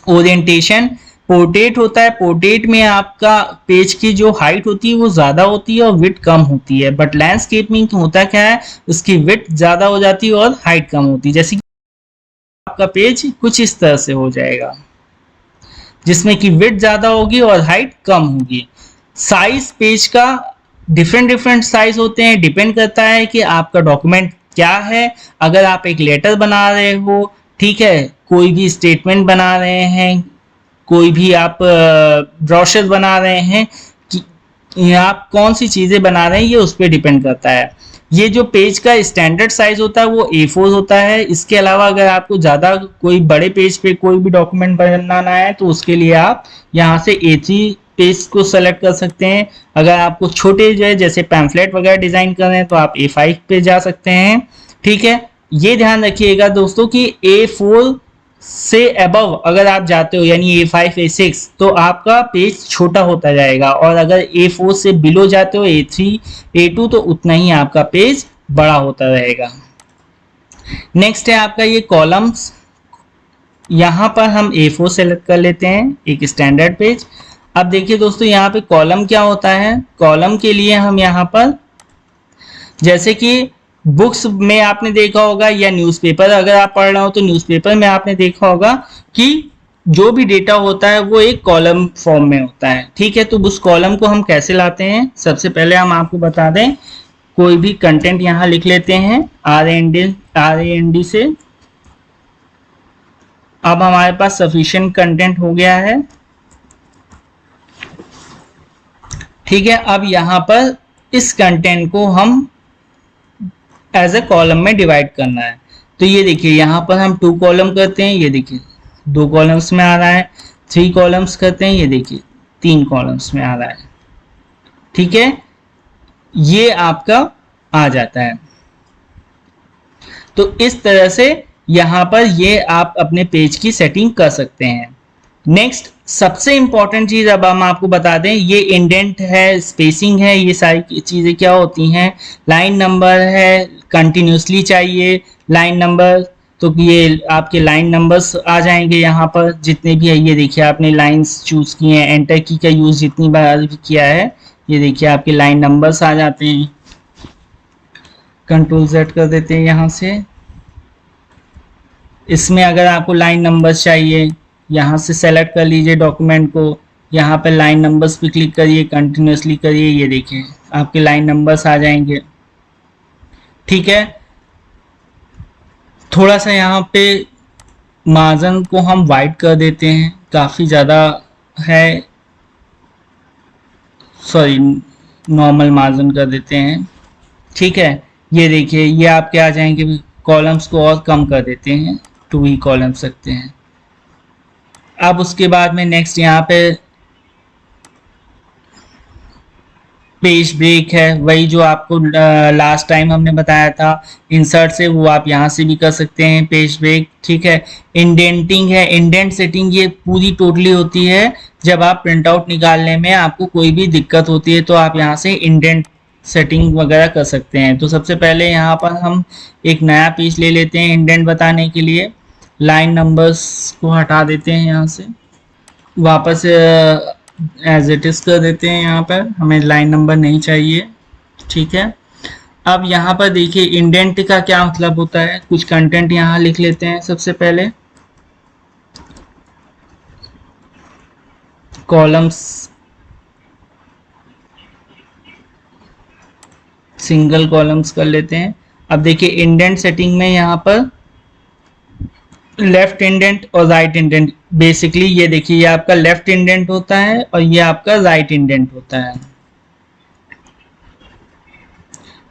ओरिएंटेशन पोर्ट्रेट होता है, पोर्ट्रेट में आपका पेज की जो हाइट होती है वो ज्यादा होती है और विड्थ कम होती है, बट लैंडस्केप में होता क्या है, उसकी विड्थ ज्यादा हो जाती है और हाइट कम होती है। जैसे कि आपका पेज कुछ इस तरह से हो जाएगा जिसमें कि विड्थ ज्यादा होगी और हाइट कम होगी। साइज पेज का डिफरेंट साइज होते हैं, डिपेंड करता है कि आपका डॉक्यूमेंट क्या है। अगर आप एक लेटर बना रहे हो, ठीक है, कोई भी स्टेटमेंट बना रहे हैं, कोई भी आप ब्रोशर बना रहे हैं, कि आप कौन सी चीजें बना रहे हैं ये उस पर डिपेंड करता है। ये जो पेज का स्टैंडर्ड साइज होता है वो A4 होता है। इसके अलावा अगर आपको ज़्यादा कोई बड़े पेज पे कोई भी डॉक्यूमेंट बनाना है तो उसके लिए आप यहाँ से A3 पेज को सेलेक्ट कर सकते हैं। अगर आपको छोटे जो है जैसे पैम्फलेट वगैरह डिज़ाइन कर रहे हैं तो आप A5 पे जा सकते हैं। ठीक है, ये ध्यान रखिएगा दोस्तों कि A4 से अबव अगर आप जाते हो यानी A5 A6 तो आपका पेज छोटा होता जाएगा, और अगर A4 से बिलो जाते हो A3 A2 तो उतना ही आपका पेज बड़ा होता रहेगा। नेक्स्ट है आपका ये कॉलम्स। यहाँ पर हम A4 सेलेक्ट कर लेते हैं, एक स्टैंडर्ड पेज। अब देखिए दोस्तों, यहाँ पे कॉलम क्या होता है। कॉलम के लिए हम यहाँ पर, जैसे कि बुक्स में आपने देखा होगा या न्यूज़पेपर अगर आप पढ़ रहे हो तो न्यूज़पेपर में आपने देखा होगा कि जो भी डेटा होता है वो एक कॉलम फॉर्म में होता है। ठीक है, तो उस कॉलम को हम कैसे लाते हैं, सबसे पहले हम आपको बता दें, कोई भी कंटेंट यहाँ लिख लेते हैं RAND से। अब हमारे पास सफिशिएंट कंटेंट हो गया है। ठीक है, अब यहाँ पर इस कंटेंट को हम एज ए कॉलम में डिवाइड करना है। तो ये देखिए, यहाँ पर हम 2 कॉलम करते हैं, ये देखिए 2 कॉलम्स में आ रहा है। 3 कॉलम्स करते हैं, ये देखिए 3 कॉलम्स में आ रहा है। ठीक है, ये आपका आ जाता है। तो इस तरह से यहाँ पर ये आप अपने पेज की सेटिंग कर सकते हैं। नेक्स्ट सबसे इंपॉर्टेंट चीज अब हम आपको बता दें, ये इंडेंट है, स्पेसिंग है, ये सारी चीजें क्या होती हैं। लाइन नंबर है, कंटिन्यूसली चाहिए लाइन नंबर, तो ये आपके लाइन नंबर्स आ जाएंगे यहाँ पर जितने भी है। ये देखिए आपने लाइंस चूज किए हैं, एंटर की का यूज जितनी बार भी किया है, ये देखिए आपके लाइन नंबर्स आ जाते हैं। कंट्रोल Z कर देते हैं यहाँ से। इसमें अगर आपको लाइन नंबर्स चाहिए, यहाँ से सेलेक्ट कर लीजिए डॉक्यूमेंट को, यहाँ पे लाइन नंबर्स पे क्लिक करिए, कंटिन्यूसली करिए, ये देखिए आपके लाइन नंबर्स आ जाएंगे। ठीक है, थोड़ा सा यहाँ पे मार्जिन को हम वाइड कर देते हैं, काफ़ी ज़्यादा है, सॉरी नॉर्मल मार्जिन कर देते हैं। ठीक है, ये देखिए ये आपके आ जाएंगे। कॉलम्स को और कम कर देते हैं, 2 ही कॉलम्स रखते हैं। अब उसके बाद में नेक्स्ट यहाँ पे पेज ब्रेक है, वही जो आपको लास्ट टाइम हमने बताया था इंसर्ट से, वो आप यहाँ से भी कर सकते हैं पेज ब्रेक। ठीक है, इंडेंटिंग है, इंडेंट सेटिंग ये पूरी टोटली होती है जब आप प्रिंट आउट निकालने में आपको कोई भी दिक्कत होती है तो आप यहाँ से इंडेंट सेटिंग वगैरह कर सकते हैं। तो सबसे पहले यहाँ पर हम एक नया पेज ले लेते हैं इंडेंट बताने के लिए। लाइन नंबर्स को हटा देते हैं, यहाँ से वापस एज इट इज कर देते हैं। यहाँ पर हमें लाइन नंबर नहीं चाहिए। ठीक है, अब यहाँ पर देखिए इंडेंट का क्या मतलब होता है। कुछ कंटेंट यहाँ लिख लेते हैं। सबसे पहले कॉलम्स सिंगल कॉलम्स कर लेते हैं। अब देखिए इंडेंट सेटिंग में यहाँ पर लेफ्ट इंडेंट और राइट इंडेंट, बेसिकली ये देखिए ये आपका लेफ्ट इंडेंट होता है और ये आपका राइट इंडेंट होता है।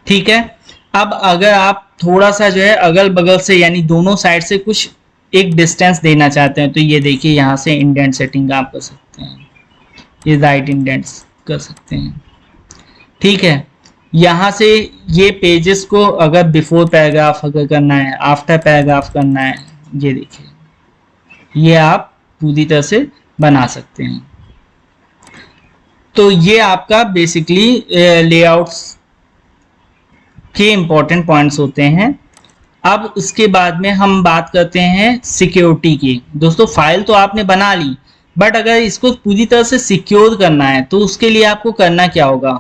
ठीक है, अब अगर आप थोड़ा सा जो है अगल बगल से यानी दोनों साइड से कुछ एक डिस्टेंस देना चाहते हैं तो ये देखिए यहाँ से इंडेंट सेटिंग आप कर सकते हैं, ये राइट इंडेंट्स कर सकते हैं। ठीक है, यहाँ से ये पेजेस को अगर बिफोर पैराग्राफ अगर करना है, आफ्टर पैराग्राफ करना है, ये देखिए ये आप पूरी तरह से बना सकते हैं। तो ये आपका बेसिकली लेआउट्स के इंपॉर्टेंट पॉइंट्स होते हैं। अब उसके बाद में हम बात करते हैं सिक्योरिटी की। दोस्तों फाइल तो आपने बना ली, बट अगर इसको पूरी तरह से सिक्योर करना है तो उसके लिए आपको करना क्या होगा,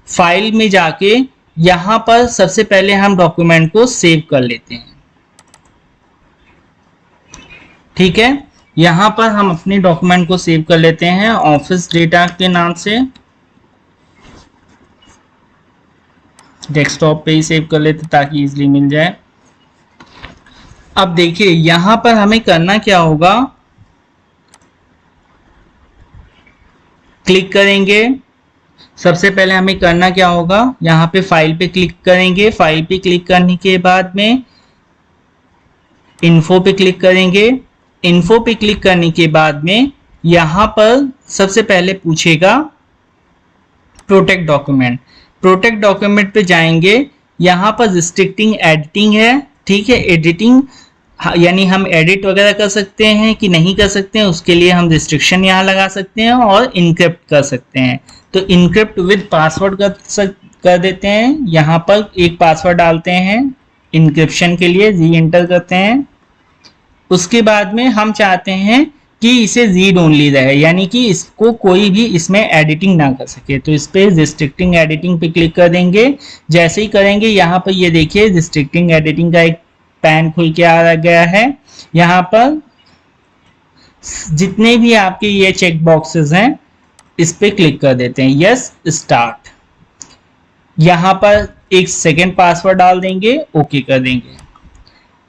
फाइल में जाके यहाँ पर सबसे पहले हम डॉक्यूमेंट को सेव कर लेते हैं। ठीक है, यहाँ पर हम अपने डॉक्यूमेंट को सेव कर लेते हैं ऑफिस डेटा के नाम से, डेस्कटॉप पे ही सेव कर लेते ताकि इजीली मिल जाए। अब देखिए यहाँ पर हमें करना क्या होगा, क्लिक करेंगे। सबसे पहले हमें करना क्या होगा, यहाँ पे फाइल पे क्लिक करेंगे। फाइल पे क्लिक करने के बाद में इन्फो पे क्लिक करेंगे। इन्फो पे क्लिक करने के बाद में यहाँ पर सबसे पहले पूछेगा प्रोटेक्ट डॉक्यूमेंट। प्रोटेक्ट डॉक्यूमेंट पे जाएंगे, यहाँ पर रिस्ट्रिक्टिंग एडिटिंग है। ठीक है, एडिटिंग यानी हम एडिट वगैरह कर सकते हैं कि नहीं कर सकते हैं, उसके लिए हम रिस्ट्रिक्शन यहाँ लगा सकते हैं और इनक्रिप्ट कर सकते हैं। तो इनक्रिप्ट विद पासवर्ड कर देते हैं। यहाँ पर एक पासवर्ड डालते हैं इंक्रिप्शन के लिए री एंटर करते हैं। उसके बाद में हम चाहते हैं कि इसे रीड ओनली रहे, यानी कि इसको कोई भी इसमें एडिटिंग ना कर सके, तो इस पे रिस्ट्रिक्टिंग एडिटिंग पे क्लिक कर देंगे। जैसे ही करेंगे यहाँ पर ये देखिए रिस्ट्रिक्टिंग एडिटिंग का एक पैन खुल के आ गया है। यहाँ पर जितने भी आपके ये चेक बॉक्सेस हैं इस पे क्लिक कर देते हैं, यस स्टार्ट। यहाँ पर एक सेकेंड पासवर्ड डाल देंगे, ओके कर देंगे।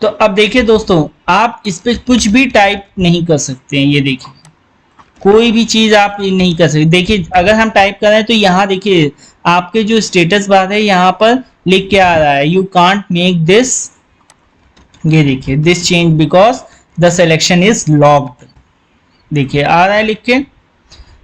तो अब देखिए दोस्तों, आप इस पे कुछ भी टाइप नहीं कर सकते हैं। ये देखिए कोई भी चीज आप नहीं कर सकते। देखिए अगर हम टाइप कर रहे हैं तो यहाँ देखिए आपके जो स्टेटस बार है यहाँ पर लिख के आ रहा है, यू कांट मेक दिस, ये देखिए this change because the selection is locked, देखिए आ रहा है लिख के।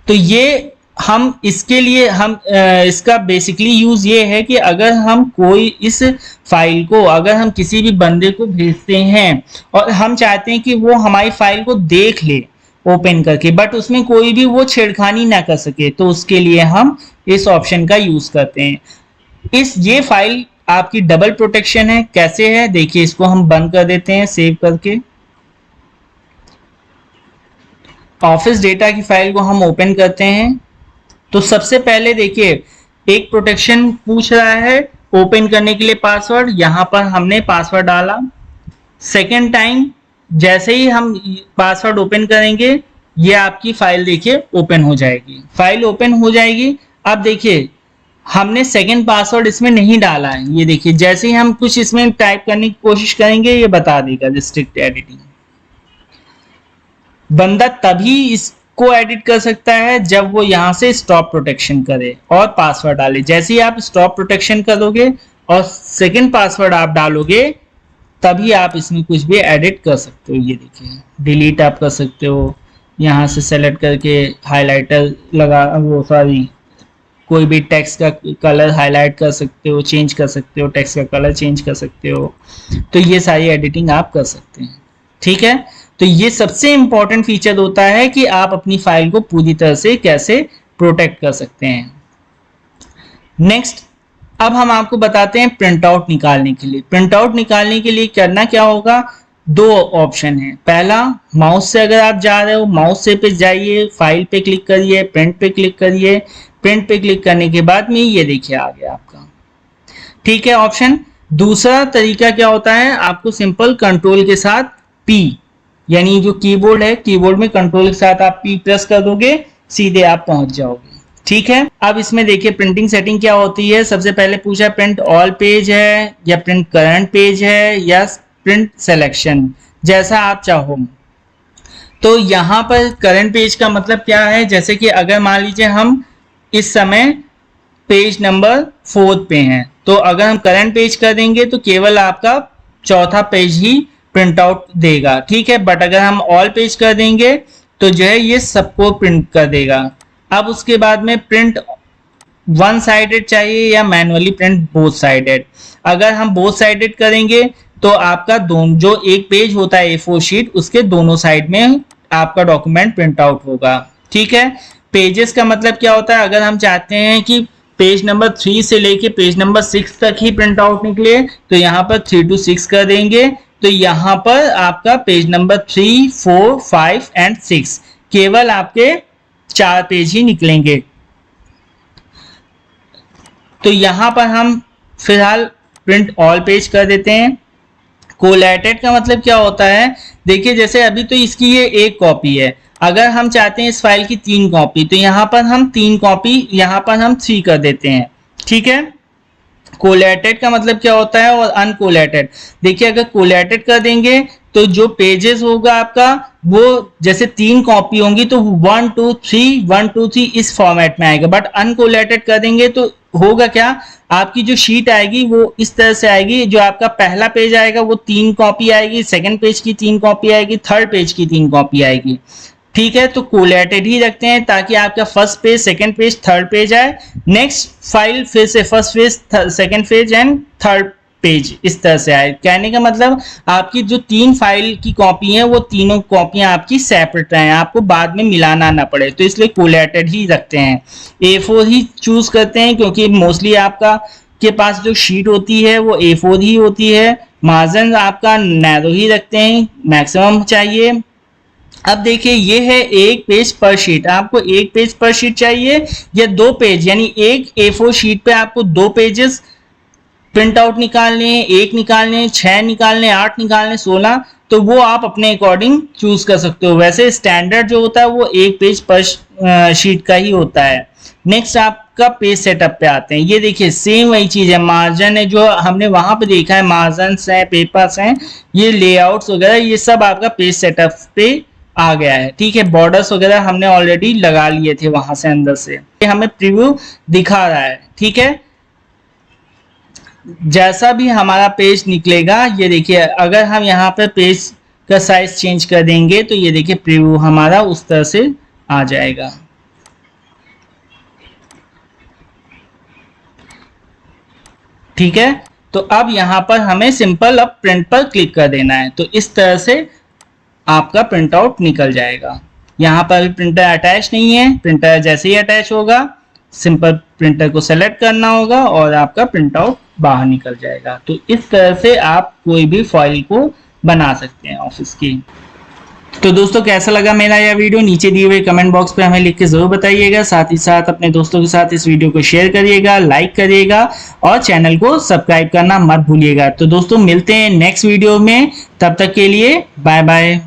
तो ये हम इसके लिए हम इसका बेसिकली यूज ये है कि अगर हम कोई इस फाइल को अगर हम किसी भी बंदे को भेजते हैं और हम चाहते हैं कि वो हमारी फाइल को देख ले ओपन करके, बट उसमें कोई भी वो छेड़खानी ना कर सके, तो उसके लिए हम इस ऑप्शन का यूज करते हैं। ये फाइल आपकी डबल प्रोटेक्शन है। कैसे है देखिए, इसको हम बंद कर देते हैं सेव करके। ऑफिस डेटा की फाइल को हम ओपन करते हैं। तो सबसे पहले देखिए एक प्रोटेक्शन पूछ रहा है ओपन करने के लिए पासवर्ड, यहां पर हमने पासवर्ड डाला। सेकेंड टाइम जैसे ही हम पासवर्ड ओपन करेंगे ये आपकी फाइल देखिए ओपन हो जाएगी, फाइल ओपन हो जाएगी। अब देखिए हमने सेकेंड पासवर्ड इसमें नहीं डाला है, ये देखिए जैसे ही हम कुछ इसमें टाइप करने की कोशिश करेंगे ये बता देगा रिस्ट्रिक्ट एडिटिंग। बंदा तभी इसको एडिट कर सकता है जब वो यहां से स्टॉप प्रोटेक्शन करे और पासवर्ड डाले। जैसे ही आप स्टॉप प्रोटेक्शन करोगे और सेकंड पासवर्ड आप डालोगे तभी आप इसमें कुछ भी एडिट कर सकते हो। ये देखिए डिलीट आप कर सकते हो, यहाँ से सेलेक्ट करके हाइलाइटर लगा वो सॉरी कोई भी टेक्स्ट का कलर हाईलाइट कर सकते हो, चेंज कर सकते हो, टेक्स्ट का कलर चेंज कर सकते हो। तो ये सारी एडिटिंग आप कर सकते हैं, ठीक है। तो ये सबसे इंपॉर्टेंट फीचर होता है कि आप अपनी फाइल को पूरी तरह से कैसे प्रोटेक्ट कर सकते हैं। नेक्स्ट अब हम आपको बताते हैं प्रिंट आउट निकालने के लिए। प्रिंट आउट निकालने के लिए करना क्या होगा, दो ऑप्शन है। पहला, माउस से अगर आप जा रहे हो माउस से पे जाइए, फाइल पे क्लिक करिए, प्रिंट पे क्लिक करिए। प्रिंट पे क्लिक करने के बाद में ये देखिए आ गया आपका, ठीक है ऑप्शन। दूसरा तरीका क्या होता है, आपको सिंपल कंट्रोल के साथ पी, यानी जो कीबोर्ड है कीबोर्ड में कंट्रोल के साथ आप पी प्रेस कर दोगे, सीधे आप पहुंच जाओगे, ठीक है। अब इसमें देखिए प्रिंटिंग सेटिंग क्या होती है। सबसे पहले पूछा प्रिंट ऑल पेज है या प्रिंट करंट पेज है या प्रिंट सिलेक्शन, जैसा आप चाहो। तो यहाँ पर करंट पेज का मतलब क्या है, जैसे कि अगर मान लीजिए हम इस समय पेज नंबर 4 पे हैं, तो अगर हम करंट पेज कर देंगे तो केवल आपका चौथा पेज ही प्रिंट आउट देगा, ठीक है। बट अगर हम ऑल पेज कर देंगे तो जो है ये सबको प्रिंट कर देगा। अब उसके बाद में प्रिंट वन साइडेड चाहिए या मैनुअली प्रिंट बोथ साइडेड। अगर हम बोथ साइडेड करेंगे तो आपका दोनों जो एक पेज होता है A4 शीट उसके दोनों साइड में आपका डॉक्यूमेंट प्रिंट आउट होगा, ठीक है। पेजेस का मतलब क्या होता है, अगर हम चाहते हैं कि पेज नंबर 3 से लेके पेज नंबर 6 तक ही प्रिंट आउट निकले तो यहाँ पर 3 to 6 कर देंगे, तो यहाँ पर आपका पेज नंबर 3, 4, 5 एंड 6 केवल आपके 4 पेज ही निकलेंगे। तो यहाँ पर हम फिलहाल प्रिंट ऑल पेज कर देते हैं। कोलैटेड का मतलब क्या होता है, देखिए जैसे अभी तो इसकी ये एक कॉपी है, अगर हम चाहते हैं इस फाइल की 3 कॉपी तो यहाँ पर हम 3 कॉपी यहाँ पर हम 3 कर देते हैं, ठीक है। कोलैटेड का मतलब क्या होता है और अनकोलैटेड, देखिए अगर कोलैटेड कर देंगे तो जो पेजेस होगा आपका वो जैसे 3 कॉपी होंगी तो 1 2 3 1 2 3 इस फॉर्मेट में आएगा। बट अनकोलैटेड कर देंगे तो होगा क्या, आपकी जो शीट आएगी वो इस तरह से आएगी, जो आपका पहला पेज आएगा वो 3 कॉपी आएगी, सेकंड पेज की 3 कॉपी आएगी, थर्ड पेज की 3 कॉपी आएगी, ठीक है। तो कोलैटेड ही रखते हैं ताकि आपका first page, second page, third page आए। नेक्स्ट फाइल फिर से first page, second page and third page इस तरह से आए। कहने का मतलब आपकी जो 3 फाइल की कॉपी है वो तीनों कॉपियां आपकी सेपरेट रहें, आपको बाद में मिलाना ना पड़े, तो इसलिए कोलैटेड ही रखते हैं। A4 ही चूज करते हैं क्योंकि मोस्टली आपका के पास जो शीट होती है वो A4 ही होती है, मार्जिन आपका नैरो ही रखते हैं, मैक्सिमम चाहिए। अब देखिए ये है एक पेज पर शीट, आपको एक पेज पर शीट चाहिए या 2 पेज, यानी एक A4 शीट पे आपको 2 पेजेस प्रिंट आउट निकालने हैं, 1 निकालने हैं, 6 निकालने हैं, 8 निकालने, 16, तो वो आप अपने अकॉर्डिंग चूज कर सकते हो। वैसे स्टैंडर्ड जो होता है वो एक पेज पर शीट का ही होता है। नेक्स्ट आपका पेज सेटअप पे आते हैं। ये देखिए सेम वही चीज है, मार्जिन है जो हमने वहां पे देखा है, मार्जिन है, पेपर्स हैं, ये लेआउट्स वगैरह, ये सब आपका पेज सेटअप पे आ गया है। ठीक है, बॉर्डर्स वगैरह हमने ऑलरेडी लगा लिए थे वहां से अंदर से, ये हमें प्रीव्यू दिखा रहा है। ठीक है, जैसा भी हमारा पेज निकलेगा, ये देखिए अगर हम यहाँ पर पेज का साइज चेंज कर देंगे तो ये देखिए प्रीव्यू हमारा उस तरह से आ जाएगा। ठीक है, तो अब यहाँ पर हमें सिंपल अब प्रिंट पर क्लिक कर देना है, तो इस तरह से आपका प्रिंट आउट निकल जाएगा। यहाँ पर अभी प्रिंटर अटैच नहीं है, प्रिंटर जैसे ही अटैच होगा सिंपल प्रिंटर को सेलेक्ट करना होगा और आपका प्रिंट आउट बाहर निकल जाएगा। तो इस तरह से आप कोई भी फाइल को बना सकते हैं ऑफिस की। तो दोस्तों कैसा लगा मेरा यह वीडियो, नीचे दिए हुए कमेंट बॉक्स पे हमें लिख के जरूर बताइएगा। साथ ही साथ अपने दोस्तों के साथ इस वीडियो को शेयर करिएगा, लाइक करिएगा और चैनल को सब्सक्राइब करना मत भूलिएगा। तो दोस्तों मिलते हैं नेक्स्ट वीडियो में, तब तक के लिए बाय बाय।